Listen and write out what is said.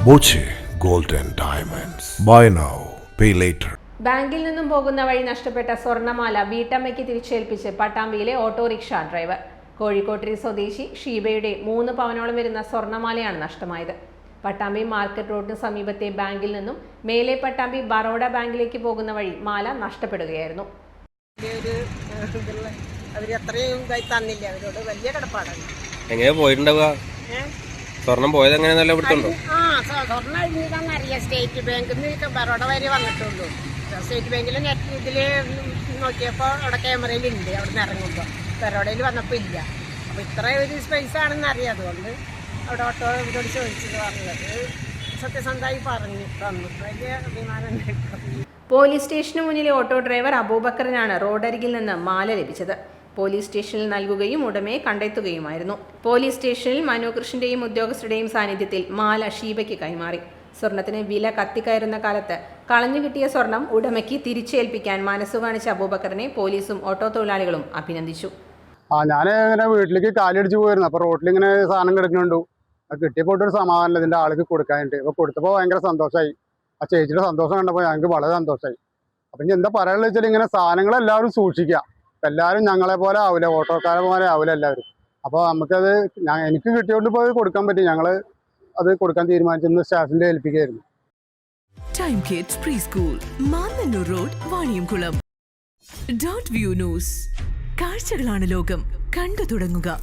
Boche gold and diamonds. Buy now pay later. ബാങ്കിൽ നിന്നും പോകുന്ന വഴി നഷ്ടപ്പെട്ട സ്വർണ്ണമാല വീട്ടമ്മയ്ക്ക് തിരിച്ചേൽപ്പിച്ച് പട്ടാമ്പിയിലെ ഓട്ടോറിക്ഷ ഡ്രൈവർ. കോഴിക്കോട്ടിരി സ്വദേശി ഷീബയുടെ 3 പവനോളം വരുന്ന സ്വർണ്ണമാലയാണ് നഷ്ടമായത്. പട്ടാമ്പി മാർക്കറ്റ് റോഡിന് സമീപത്തെ ബാങ്കിൽ നിന്നും മേലെ പട്ടാമ്പി ബറോഡ ബാങ്കിലേക്ക് പോകുന്ന വഴി മാല നഷ്ടപ്പെടുകയായിരുന്നു. എങ്ങനെ പോയിട്ടുണ്ടാവുക? സ്വർണം പോയത് എങ്ങനെയാണല്ലോ ഇവിടുത്തുണ്ടോ? സ്വർണ്ണം അറിയാം. സ്റ്റേറ്റ് ബാങ്കിൽ നിന്ന് ബറോഡ വരെ വന്നിട്ടുള്ളൂ. സ്റ്റേറ്റ് ബാങ്കിൽ നെറ്റ് ഇതില് നോക്കിയപ്പോൾ അവിടെ ക്യാമറയിലുണ്ട്. അവിടെ നിന്ന് ഇറങ്ങുമ്പോൾ ബറോഡയിൽ വന്നപ്പോൾ ഇല്ല. അപ്പോൾ ഇത്ര ഒരു സ്പേസ് ആണെന്ന് അറിയാം. അതുകൊണ്ട് അവിടെ ഓട്ടോ ഇവരോട് ചോദിച്ചത് പറഞ്ഞത് സത്യസന്ധമായി പറഞ്ഞു തന്നു. വലിയ അഭിമാനം. പോലീസ് സ്റ്റേഷന് മുന്നിലെ ഓട്ടോ ഡ്രൈവർ അബൂബക്കറിനാണ് റോഡരികിൽ നിന്ന് മാല ലഭിച്ചത്. പോലീസ് സ്റ്റേഷനിൽ നൽകുകയും ഉടമയെ കണ്ടെത്തുകയുമായിരുന്നു. പോലീസ് സ്റ്റേഷനിൽ മനോകൃഷ്ണന്റെയും ഉദ്യോഗസ്ഥരുടെയും സാന്നിധ്യത്തിൽ മാല ഷീബയ്ക്ക് കൈമാറി. സ്വർണത്തിന് വില കത്തിക്കയറുന്ന കാലത്ത് കളഞ്ഞു കിട്ടിയ സ്വർണം ഉടമയ്ക്ക് തിരിച്ചേൽപ്പിക്കാൻ മനസ്സു കാണിച്ച അബൂബക്കറിനെ പോലീസും ഓട്ടോ തൊഴിലാളികളും അഭിനന്ദിച്ചു. ഞാൻ ഇങ്ങനെ വീട്ടിലേക്ക് കാലടിച്ച് പോയിരുന്നു. അപ്പോൾ റോട്ടിൽ ഇങ്ങനെ സാധനം കിടക്കുന്നുണ്ടു. അത് കിട്ടിയപ്പോൾ ഒരു സമാധാനം ഇതിൻ്റെ ആൾക്ക് കൊടുക്കാനുണ്ട്. അപ്പോൾ കൊടുത്തപ്പോൾ ഭയങ്കര സന്തോഷമായി. ആ ചേച്ചിയുടെ സന്തോഷം കണ്ടപ്പോൾ ഞങ്ങൾക്ക് വളരെ സന്തോഷമായി. അപ്പം ഇനി എന്താ പറയാനുള്ളത് വെച്ചാൽ ഇങ്ങനെ സാധനങ്ങളെല്ലാവരും സൂക്ഷിക്കുക. എല്ലാവരും ഞങ്ങളെ പോലെ ആവില്ല, ഓട്ടോക്കാരെ പോലെ ആവില്ല എല്ലാവരും. അപ്പോൾ നമുക്കത് എനിക്ക് കിട്ടിയോണ്ട് ഇപ്പോൾ കൊടുക്കാൻ പറ്റും. ഞങ്ങൾ അത് കൊടുക്കാൻ തീരുമാനിച്ചെന്ന് സ്റ്റാഫിൻ്റെ ഏൽപ്പിക്കുകയായിരുന്നു. Time Kids pre school, Mannannur road, Vaniyamkulam. Dot view news. കാഴ്ചകളാണ് ലോകം, കണ്ടു തുടങ്ങുക.